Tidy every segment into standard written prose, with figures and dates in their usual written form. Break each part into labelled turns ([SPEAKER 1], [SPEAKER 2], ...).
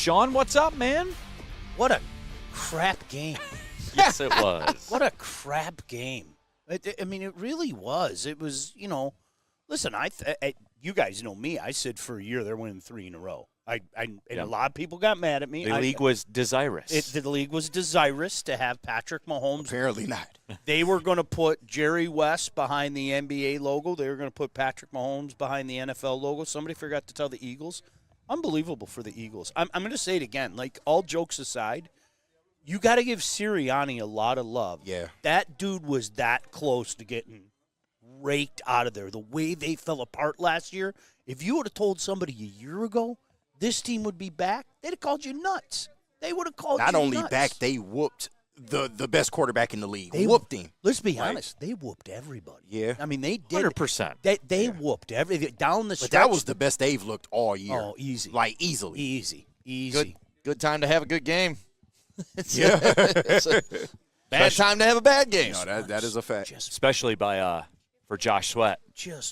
[SPEAKER 1] Sean, what's up, man?
[SPEAKER 2] What a crap game.
[SPEAKER 1] Yes, it was.
[SPEAKER 2] What a crap game. I mean, it really was. It was, listen, you guys know me. I said for a year they're winning 3 in a row. A lot of people got mad at me.
[SPEAKER 1] The league was desirous.
[SPEAKER 2] The league was desirous to have Patrick Mahomes.
[SPEAKER 3] Apparently not.
[SPEAKER 2] They were going to put Jerry West behind the NBA logo. They were going to put Patrick Mahomes behind the NFL logo. Somebody forgot to tell the Eagles. Unbelievable for the Eagles. I'm going to say it again. Like, all jokes aside, you got to give Sirianni a lot of love.
[SPEAKER 3] Yeah.
[SPEAKER 2] That dude was that close to getting raked out of there. The way they fell apart last year, if you would have told somebody a year ago this team would be back, they'd have called you nuts. They would have called you nuts.
[SPEAKER 3] Not only back, they whooped the best quarterback in the league. They whooped him.
[SPEAKER 2] Let's be honest. They whooped everybody.
[SPEAKER 3] Yeah.
[SPEAKER 2] I mean, they did.
[SPEAKER 1] 100%.
[SPEAKER 2] They whooped everything down the stretch.
[SPEAKER 3] But that was the best they've looked all year.
[SPEAKER 2] Oh, easy.
[SPEAKER 3] Like, easily.
[SPEAKER 2] Easy.
[SPEAKER 4] Good time to have a good game.
[SPEAKER 3] Yeah.
[SPEAKER 4] It's a bad time to have a bad game.
[SPEAKER 3] No, that is a fact.
[SPEAKER 1] Especially for Josh Sweat.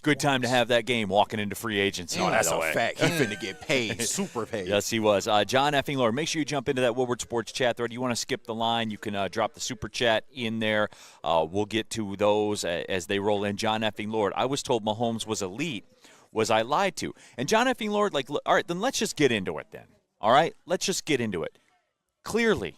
[SPEAKER 1] Good time to have that game walking into free agency.
[SPEAKER 3] No, that's
[SPEAKER 1] by the
[SPEAKER 3] a
[SPEAKER 1] way.
[SPEAKER 3] fact. He finna get paid, super paid.
[SPEAKER 1] Yes, he was. John effing Lord, make sure you jump into that Woodward Sports chat thread. You want to skip the line, you can drop the super chat in there. We'll get to those as they roll in. John effing Lord, I was told Mahomes was elite. Was I lied to? And John effing Lord, all right, then let's just get into it then. All right? Let's just get into it. Clearly,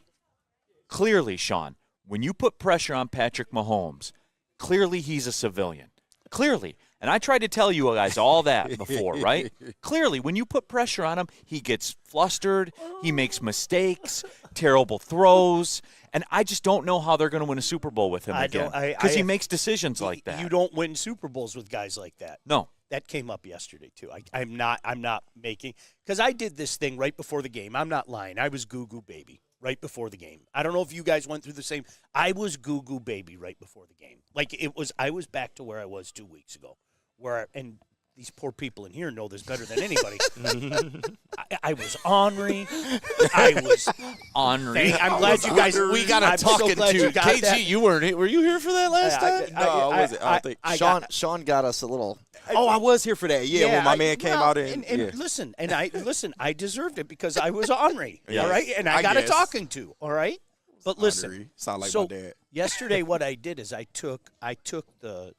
[SPEAKER 1] Sean, when you put pressure on Patrick Mahomes, clearly he's a civilian. Clearly. And I tried to tell you guys all that before, right? Clearly, when you put pressure on him, he gets flustered, he makes mistakes, terrible throws, and I just don't know how they're going to win a Super Bowl with him again because he makes decisions like that.
[SPEAKER 2] You don't win Super Bowls with guys like that.
[SPEAKER 1] No.
[SPEAKER 2] That came up yesterday, too. I'm not making – because I did this thing right before the game. I'm not lying. I was goo-goo baby right before the game. I don't know if you guys went through the same – I was goo-goo baby right before the game. I was back to where I was 2 weeks ago. And these poor people in here know this better than anybody. I was ornery. I'm glad you guys –
[SPEAKER 4] We got a talking to. KG, you weren't here. Were you here for that last time?
[SPEAKER 3] No, I wasn't. I don't think.
[SPEAKER 4] Sean got us a little –
[SPEAKER 3] Oh, I was here for that. Yeah, when my man came out and
[SPEAKER 2] I deserved it because I was ornery,
[SPEAKER 1] Yes.
[SPEAKER 2] all right? And I got a talking to, all right? But listen.
[SPEAKER 3] Ornery. Sound like
[SPEAKER 2] so
[SPEAKER 3] my dad.
[SPEAKER 2] Yesterday what I did is I took the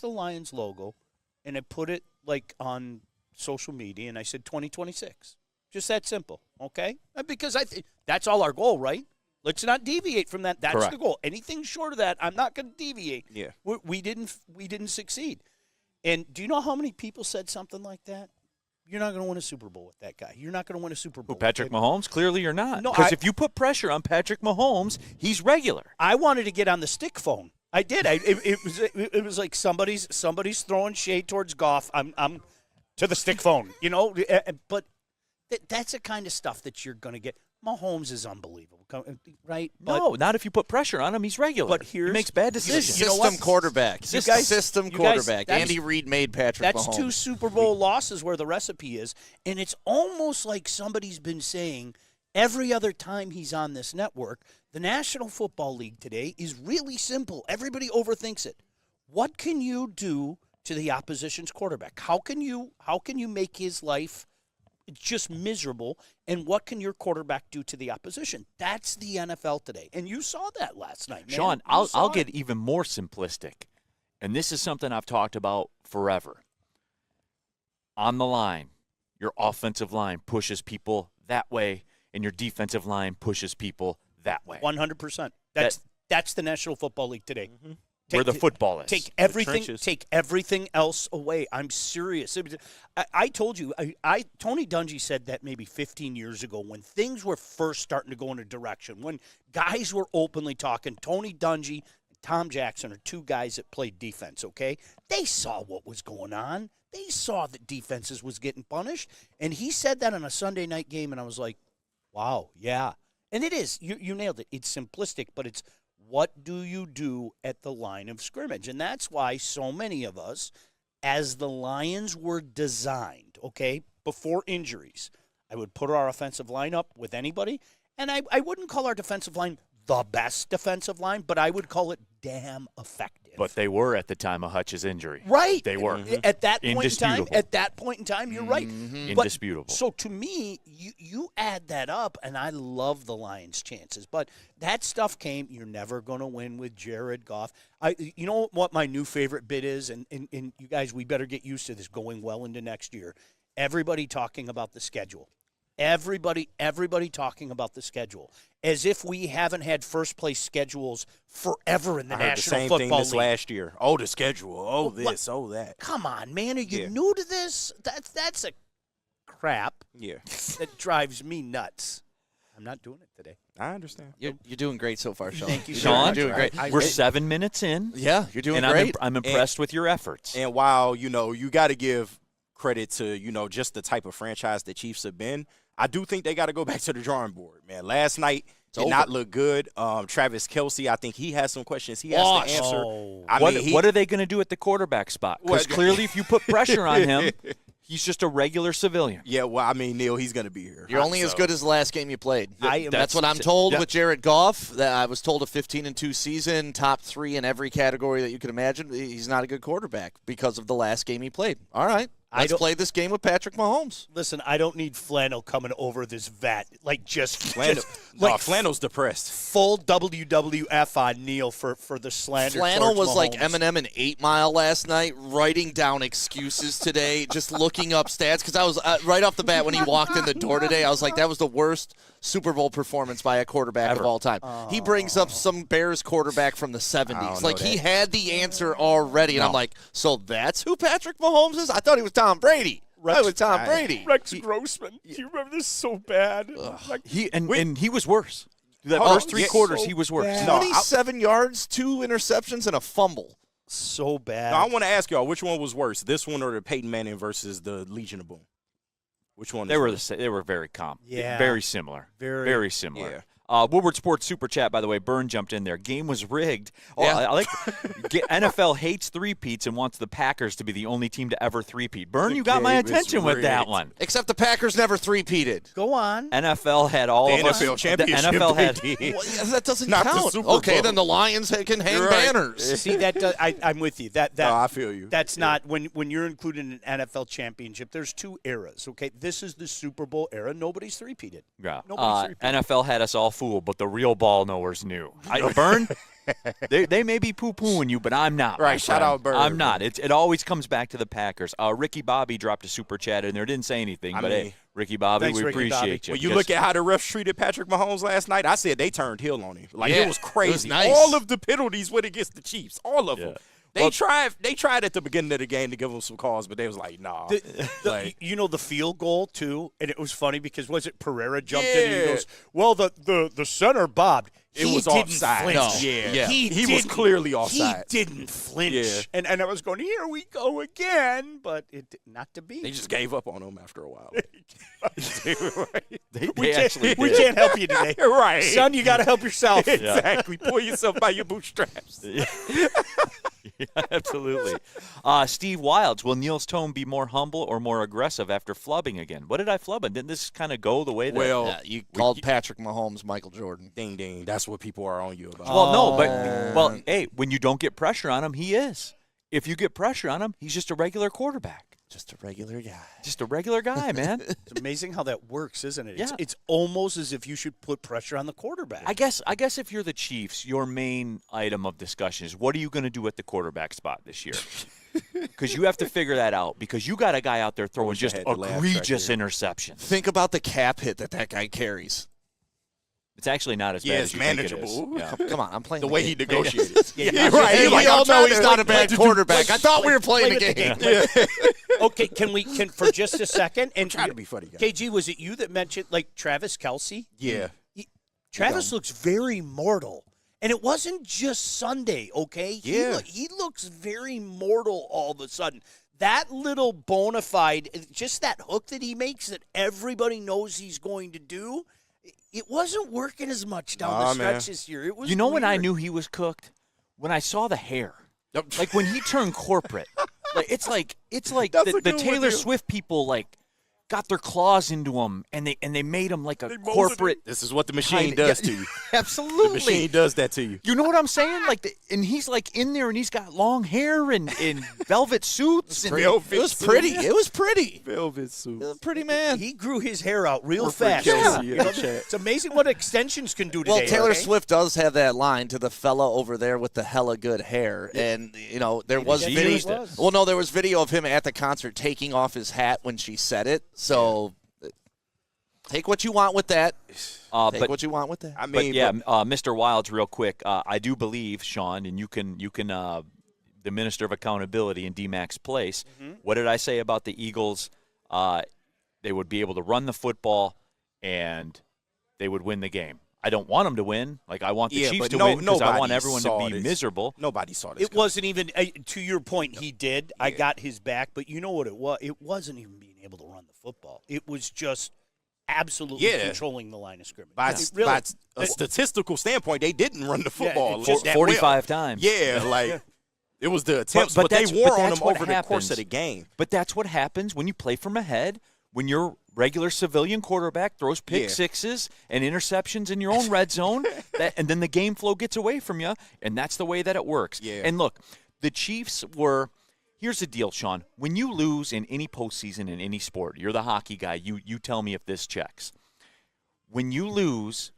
[SPEAKER 2] Lions logo and I put it on social media and I said 2026. Just that simple, okay? Because I think that's all our goal, right? Let's not deviate from that. That's
[SPEAKER 1] Correct.
[SPEAKER 2] the goal. Anything short of that, I'm not going to deviate.
[SPEAKER 3] Yeah.
[SPEAKER 2] We didn't succeed. And do you know how many people said something like that? You're not going to win a Super Bowl with that guy. You're not going to win a Super Bowl.
[SPEAKER 1] Who, Patrick Mahomes? Clearly you're not.
[SPEAKER 2] No,
[SPEAKER 1] because if you put pressure on Patrick Mahomes, he's regular.
[SPEAKER 2] I wanted to get on the stick phone. I did. It was like somebody's throwing shade towards Goff. I'm to the stick phone, But that's the kind of stuff that you're going to get. Mahomes is unbelievable, right?
[SPEAKER 1] No, not if you put pressure on him. He's regular.
[SPEAKER 2] But
[SPEAKER 1] he makes bad decisions.
[SPEAKER 4] system quarterback. System quarterback.
[SPEAKER 2] that's-
[SPEAKER 4] Andy Reid made Patrick
[SPEAKER 2] That's
[SPEAKER 4] Mahomes.
[SPEAKER 2] 2 Super Bowl losses where the recipe is. And it's almost like somebody's been saying every other time he's on this network, the National Football League today is really simple. Everybody overthinks it. What can you do to the opposition's quarterback? How can you make his life just miserable, and what can your quarterback do to the opposition? That's the NFL today, and you saw that last night, man.
[SPEAKER 1] Sean, I'll get even more simplistic, and this is something I've talked about forever. On the line, your offensive line pushes people that way, and your defensive line pushes people that way.
[SPEAKER 2] 100%. That's the National Football League today.
[SPEAKER 1] Mm-hmm. Where the football is.
[SPEAKER 2] Take everything else away. I'm serious. I told you, Tony Dungy said that maybe 15 years ago when things were first starting to go in a direction, when guys were openly talking. Tony Dungy and Tom Jackson are 2 guys that played defense, okay? They saw what was going on. They saw that defenses was getting punished. And he said that on a Sunday night game, and I was like, wow, yeah. And it is. You nailed it. It's simplistic, but it's what do you do at the line of scrimmage? And that's why so many of us, as the Lions were designed, okay, before injuries, I would put our offensive line up with anybody, and I wouldn't call our defensive line the best defensive line, but I would call it damn effective.
[SPEAKER 1] But they were at the time of Hutch's injury.
[SPEAKER 2] Right.
[SPEAKER 1] They were.
[SPEAKER 2] At that point in time,
[SPEAKER 1] Indisputable.
[SPEAKER 2] you're right.
[SPEAKER 1] Indisputable.
[SPEAKER 2] So to me, you add that up, and I love the Lions' chances. But that stuff came, you're never going to win with Jared Goff. You know what my new favorite bit is? And you guys, we better get used to this going well into next year. Everybody talking about the schedule. Everybody talking about the schedule, as if we haven't had first place schedules forever in the National Football League.
[SPEAKER 3] The same thing this last year. Oh, the schedule. Oh, this. Oh, that.
[SPEAKER 2] Come on, man. Are you new to this? That's a crap.
[SPEAKER 3] Yeah.
[SPEAKER 2] That drives me nuts. I'm not doing it today.
[SPEAKER 3] I understand.
[SPEAKER 4] You're doing great so far, Sean.
[SPEAKER 2] Thank you,
[SPEAKER 1] Sean.
[SPEAKER 4] You're doing great.
[SPEAKER 1] We're 7 minutes in.
[SPEAKER 4] Yeah, you're doing
[SPEAKER 1] and
[SPEAKER 4] great.
[SPEAKER 1] I'm impressed with your efforts.
[SPEAKER 3] And while, you got to give credit to, just the type of franchise the Chiefs have been, I do think they got to go back to the drawing board, man. Last night did not look good. Travis Kelce, I think he has some questions he has to answer.
[SPEAKER 1] What are they going to do at the quarterback spot? Because clearly if you put pressure on him, he's just a regular civilian.
[SPEAKER 3] Yeah, well, Neal, he's going to be here.
[SPEAKER 4] You're only as good as the last game you played. That's what I'm told
[SPEAKER 3] Yeah.
[SPEAKER 4] with Jared Goff. That I was told a 15-2 season, top 3 in every category that you could imagine. He's not a good quarterback because of the last game he played. All right. Let's play this game with Patrick Mahomes.
[SPEAKER 2] Listen, I don't need Flannel coming over this vat.
[SPEAKER 3] Flannel's depressed.
[SPEAKER 2] Full WWF on Neal for the slander.
[SPEAKER 4] Flannel was
[SPEAKER 2] Mahomes.
[SPEAKER 4] like Eminem in 8 Mile last night, writing down excuses today, just looking up stats. Because I was right off the bat when he walked in the door today, I was like, that was the worst Super Bowl performance by a quarterback of all time. He brings up some Bears quarterback from the 70s. Like, he had the answer already. And I'm like, so that's who Patrick Mahomes is? I thought he was Tom Brady. Brady.
[SPEAKER 2] Rex Grossman. Do you remember this so bad?
[SPEAKER 1] And he was worse. The first 3 quarters, he was worse.
[SPEAKER 4] 27 yards, 2 interceptions, and a fumble.
[SPEAKER 2] So bad.
[SPEAKER 3] Now, I want to ask y'all, which one was worse, this one or the Peyton Manning versus the Legion of Boom? Which one?
[SPEAKER 1] They were very very similar. Very similar.
[SPEAKER 3] Yeah.
[SPEAKER 1] Woodward Sports Super Chat, by the way, Byrne jumped in there. Game was rigged. Oh,
[SPEAKER 4] Yeah.
[SPEAKER 1] I like NFL hates three-peats and wants the Packers to be the only team to ever three-peat. Byrne, you got my attention with that one.
[SPEAKER 4] Except the Packers never three-peated.
[SPEAKER 2] Go on.
[SPEAKER 1] NFL had all
[SPEAKER 3] The
[SPEAKER 1] of us.
[SPEAKER 3] NFL championship.
[SPEAKER 1] The NFL had.
[SPEAKER 4] Well, yeah, that doesn't
[SPEAKER 3] Not the
[SPEAKER 4] count.
[SPEAKER 3] Super
[SPEAKER 4] Okay,
[SPEAKER 3] Bowl.
[SPEAKER 4] then the Lions can hang banners.
[SPEAKER 2] See, that does, I'm with you. That
[SPEAKER 3] No, I feel you.
[SPEAKER 2] That's not when you're including an NFL championship. There's 2 eras. Okay, this is the Super Bowl era. Nobody's three-peated.
[SPEAKER 1] Yeah.
[SPEAKER 2] Nobody's three-peated.
[SPEAKER 1] NFL had us all fooled, but the real ball knowers knew. Byrne, they may be poo-pooing you, but I'm not.
[SPEAKER 3] Right,
[SPEAKER 1] my
[SPEAKER 3] shout
[SPEAKER 1] friend.
[SPEAKER 3] out Byrne.
[SPEAKER 1] I'm not. It always comes back to the Packers. Ricky Bobby dropped a super chat in there. Didn't say anything, but hey, Ricky Bobby,
[SPEAKER 2] Thanks,
[SPEAKER 1] we
[SPEAKER 2] Ricky
[SPEAKER 1] appreciate
[SPEAKER 2] Bobby.
[SPEAKER 1] you.
[SPEAKER 3] When you look at how the refs treated Patrick Mahomes last night, I said they turned heel on him. Like,
[SPEAKER 4] Yeah,
[SPEAKER 3] it was crazy.
[SPEAKER 4] it was nice.
[SPEAKER 3] All of the penalties went against the Chiefs. All of them. They
[SPEAKER 1] Well-
[SPEAKER 3] tried at the beginning of the game to give them some calls, but they was like, nah.
[SPEAKER 2] The field goal too, and it was funny because was it Pereira jumped in and he
[SPEAKER 3] Yeah.
[SPEAKER 2] goes, "Well, the center bobbed."
[SPEAKER 3] It
[SPEAKER 2] He
[SPEAKER 3] was
[SPEAKER 2] didn't
[SPEAKER 3] offside.
[SPEAKER 2] flinch.
[SPEAKER 3] No. Yeah.
[SPEAKER 2] He
[SPEAKER 3] was
[SPEAKER 2] didn't-
[SPEAKER 3] clearly offside.
[SPEAKER 2] He didn't flinch,
[SPEAKER 3] Yeah.
[SPEAKER 2] and I was going, "Here we go again," but not to be.
[SPEAKER 3] They just gave up on him after a while.
[SPEAKER 1] they actually
[SPEAKER 2] we
[SPEAKER 1] did.
[SPEAKER 2] can't help you today,
[SPEAKER 3] Right.
[SPEAKER 2] son. You got to help yourself.
[SPEAKER 3] Exactly. Pull yourself by your bootstraps.
[SPEAKER 1] Yeah, absolutely. Steve Wilds, will Neal's tone be more humble or more aggressive after flubbing again? What did I flub? And didn't this kind of go the way that?
[SPEAKER 3] Well,
[SPEAKER 4] Yeah, you called Patrick Mahomes Michael Jordan.
[SPEAKER 3] ding, ding. That's what people are on you about.
[SPEAKER 1] Well, no, but hey, when you don't get pressure on him, he is. If you get pressure on him, he's just a regular quarterback.
[SPEAKER 4] Just a regular guy.
[SPEAKER 1] Just a regular guy, man.
[SPEAKER 2] It's amazing how that works, isn't it?
[SPEAKER 1] Yeah.
[SPEAKER 2] It's almost as if you should put pressure on the quarterback.
[SPEAKER 1] I guess if you're the Chiefs, your main item of discussion is what are you going to do at the quarterback spot this year? Because you have to figure that out because you got a guy out there throwing
[SPEAKER 3] wish I
[SPEAKER 1] just
[SPEAKER 3] had the laugh track
[SPEAKER 1] egregious
[SPEAKER 3] here.
[SPEAKER 1] interceptions.
[SPEAKER 4] Think about the cap hit that guy carries.
[SPEAKER 1] It's actually not as bad
[SPEAKER 3] Yeah,
[SPEAKER 1] as
[SPEAKER 3] it's
[SPEAKER 1] you think it is.
[SPEAKER 3] manageable.
[SPEAKER 1] Yeah.
[SPEAKER 4] Come on, I'm playing
[SPEAKER 3] The way he
[SPEAKER 4] game.
[SPEAKER 3] negotiated.
[SPEAKER 2] Yeah,
[SPEAKER 3] right.
[SPEAKER 4] Hey,
[SPEAKER 3] Like,
[SPEAKER 4] we all
[SPEAKER 3] I'm trying
[SPEAKER 4] know he's
[SPEAKER 3] to-
[SPEAKER 4] not a
[SPEAKER 3] like,
[SPEAKER 4] bad quarterback. I thought we were playing
[SPEAKER 2] play
[SPEAKER 4] a game.
[SPEAKER 2] the Okay, can for just a second and
[SPEAKER 3] Trying to be funny, guys.
[SPEAKER 2] KG, was it you that mentioned like Travis Kelce?
[SPEAKER 3] Yeah.
[SPEAKER 2] Travis looks very mortal. And it wasn't just Sunday, okay?
[SPEAKER 3] Yeah.
[SPEAKER 2] He looks very mortal all of a sudden. That little bona fide, just that hook that he makes that everybody knows he's going to do, it wasn't working as much down the stretch this year. It was
[SPEAKER 1] You know when I
[SPEAKER 2] weird.
[SPEAKER 1] knew he was cooked? When I saw the hair. Like when he turned corporate. Like it's like
[SPEAKER 3] That's a
[SPEAKER 1] the
[SPEAKER 3] good one,
[SPEAKER 1] Taylor
[SPEAKER 3] dude.
[SPEAKER 1] Swift people like got their claws into him, and they made him like a corporate.
[SPEAKER 3] This is what the machine does to you.
[SPEAKER 1] Absolutely,
[SPEAKER 3] the machine does that to you.
[SPEAKER 1] You know what I'm saying? And he's like in there, and he's got long hair and velvet suits. And
[SPEAKER 4] it was pretty. It was pretty.
[SPEAKER 3] Velvet suit.
[SPEAKER 4] Pretty man.
[SPEAKER 2] He grew his hair out real fast.
[SPEAKER 3] Yeah.
[SPEAKER 2] It's amazing what extensions can do today.
[SPEAKER 4] Well, Taylor
[SPEAKER 2] okay?
[SPEAKER 4] Swift does have that line to the fella over there with the hella good hair, and there was video. Well, no, there was video of him at the concert taking off his hat when she said it. So take what you want with that. Take what you want with that.
[SPEAKER 3] I mean,
[SPEAKER 1] Mr. Wilds, real quick. I do believe, Sean, and you can the Minister of Accountability in D-Mac's place. Mm-hmm. What did I say about the Eagles? They would be able to run the football and they would win the game. I don't want them to win. Like, I want the Chiefs to win because I want everyone to be miserable.
[SPEAKER 3] Nobody saw this.
[SPEAKER 2] It wasn't even, to your point, he did. Yeah. I got his back. But you know what it was? It wasn't even being able to run the football. It was just absolutely controlling the line of scrimmage.
[SPEAKER 3] By a statistical standpoint, they didn't run the football.
[SPEAKER 1] Just 45 times.
[SPEAKER 3] Yeah, like it was the attempts, but they wore on them over the course of the game.
[SPEAKER 1] But that's what happens when you play from ahead, when your regular civilian quarterback throws pick sixes and interceptions in your own red zone, and then the game flow gets away from you, and that's the way that it works.
[SPEAKER 3] Yeah.
[SPEAKER 1] And look, the Chiefs were – here's the deal, Sean. When you lose in any postseason in any sport, you're the hockey guy, you tell me if this checks. When you lose,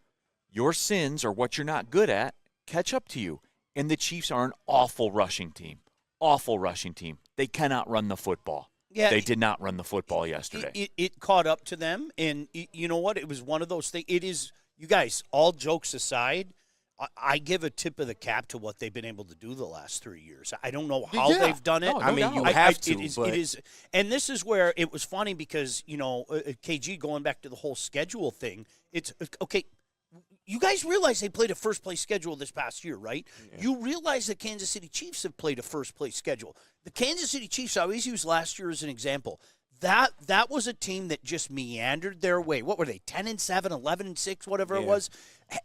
[SPEAKER 1] your sins or what you're not good at catch up to you. And the Chiefs are an awful rushing team. Awful rushing team. They cannot run the football. Yeah, they did not run the football yesterday.
[SPEAKER 2] It caught up to them, and you know what? It was one of those things. It is, you guys, all jokes aside, I give a tip of the cap to what they've been able to do the last 3 years. I don't know how they've done it.
[SPEAKER 3] No, I mean, you have to.
[SPEAKER 2] It is, and this is where it was funny because, KG, going back to the whole schedule thing, it's, okay, you guys realize they played a first-place schedule this past year, right? Yeah. You realize the Kansas City Chiefs have played a first-place schedule. The Kansas City Chiefs, I always use last year as an example. That was a team that just meandered their way. What were they, 10-7, 11-6, whatever it was?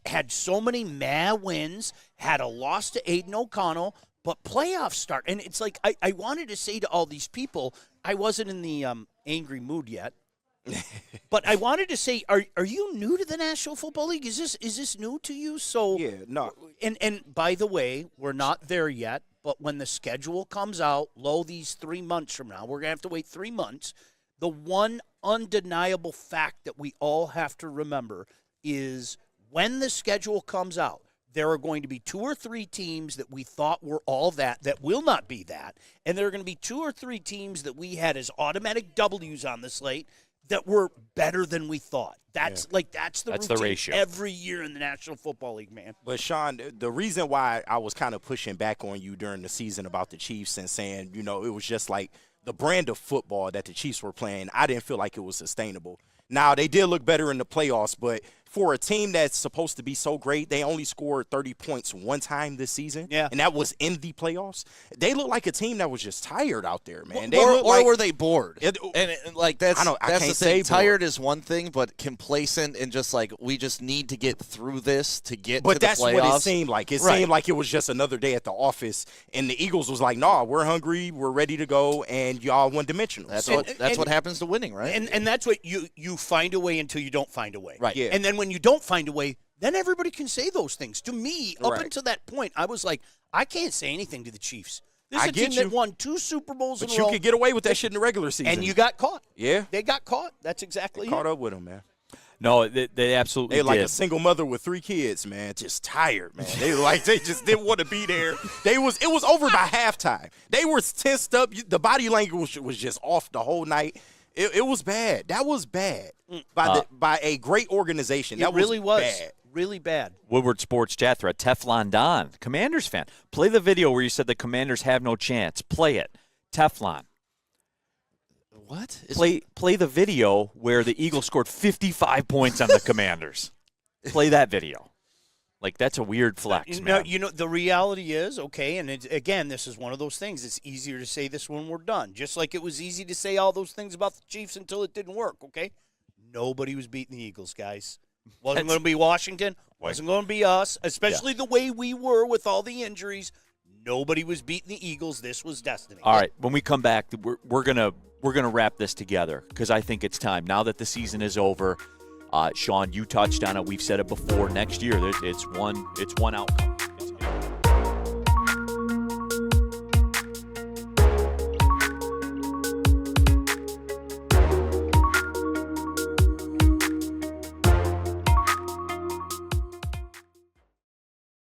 [SPEAKER 2] Had so many wins, had a loss to Aiden O'Connell, but playoffs start. And it's like I wanted to say to all these people, I wasn't in the angry mood yet. But I wanted to say, are you new to the National Football League? Is this new to you? So
[SPEAKER 3] no.
[SPEAKER 2] And by the way, we're not there yet. But when the schedule comes out, these 3 months from now, we're gonna have to wait 3 months. The one undeniable fact that we all have to remember is when the schedule comes out, there are going to be 2 or 3 teams that we thought were all that will not be that, and there are going to be 2 or 3 teams that we had as automatic W's on the slate that were better than we thought. That's the
[SPEAKER 1] ratio
[SPEAKER 2] every year in the National Football League, man.
[SPEAKER 3] But Sean, the reason why I was kind of pushing back on you during the season about the Chiefs and saying, it was just like the brand of football that the Chiefs were playing, I didn't feel like it was sustainable. Now, they did look better in the playoffs, but for a team that's supposed to be so great, they only scored 30 points one time this season, and that was in the playoffs. They look like a team that was just tired out there, man.
[SPEAKER 4] Or were they bored?
[SPEAKER 3] That's
[SPEAKER 4] the thing. Tired is one thing, but complacent and just like, we just need to get through this to get to the playoffs.
[SPEAKER 3] But that's what it seemed like. It seemed like it was just another day at the office, and the Eagles was like, nah, we're hungry, we're ready to go, and y'all one-dimensional.
[SPEAKER 4] That's what happens to winning, right?
[SPEAKER 2] And that's what you find a way until you don't find a way.
[SPEAKER 4] Right.
[SPEAKER 3] Yeah.
[SPEAKER 2] And then when you don't find a way, then everybody can say those things. To me, up until that point, I was like, I can't say anything to the Chiefs. This is a team that won 2 Super Bowls in a row.
[SPEAKER 3] But you could get away with that shit in the regular season.
[SPEAKER 2] And you got caught.
[SPEAKER 3] Yeah.
[SPEAKER 2] They got caught. That's exactly
[SPEAKER 3] caught up with them, man.
[SPEAKER 1] No, they absolutely did.
[SPEAKER 3] They like a single mother with 3 kids, man. Just tired, man. They just didn't want to be there. It was over by halftime. They were tensed up. The body language was just off the whole night. It was bad. That was bad by a great organization. That
[SPEAKER 2] really was
[SPEAKER 3] bad.
[SPEAKER 2] Really bad.
[SPEAKER 1] Woodward Sports Chat thread, Teflon Don, Commanders fan. Play the video where you said the Commanders have no chance. Play it. Teflon.
[SPEAKER 4] What?
[SPEAKER 1] Play the video where the Eagles scored 55 points on the Commanders. Play that video. Like, that's a weird flex, man.
[SPEAKER 2] The reality is, okay, and again, this is one of those things. It's easier to say this when we're done. Just like it was easy to say all those things about the Chiefs until it didn't work, okay? Nobody was beating the Eagles, guys. Wasn't going to be Washington. Wasn't going to be us, especially the way we were with all the injuries. Nobody was beating the Eagles. This was destiny.
[SPEAKER 1] All right, when we come back, we're we're going to wrap this together because I think it's time. Now that the season is over, Sean, you touched on it. We've said it before. Next year, it's one outcome.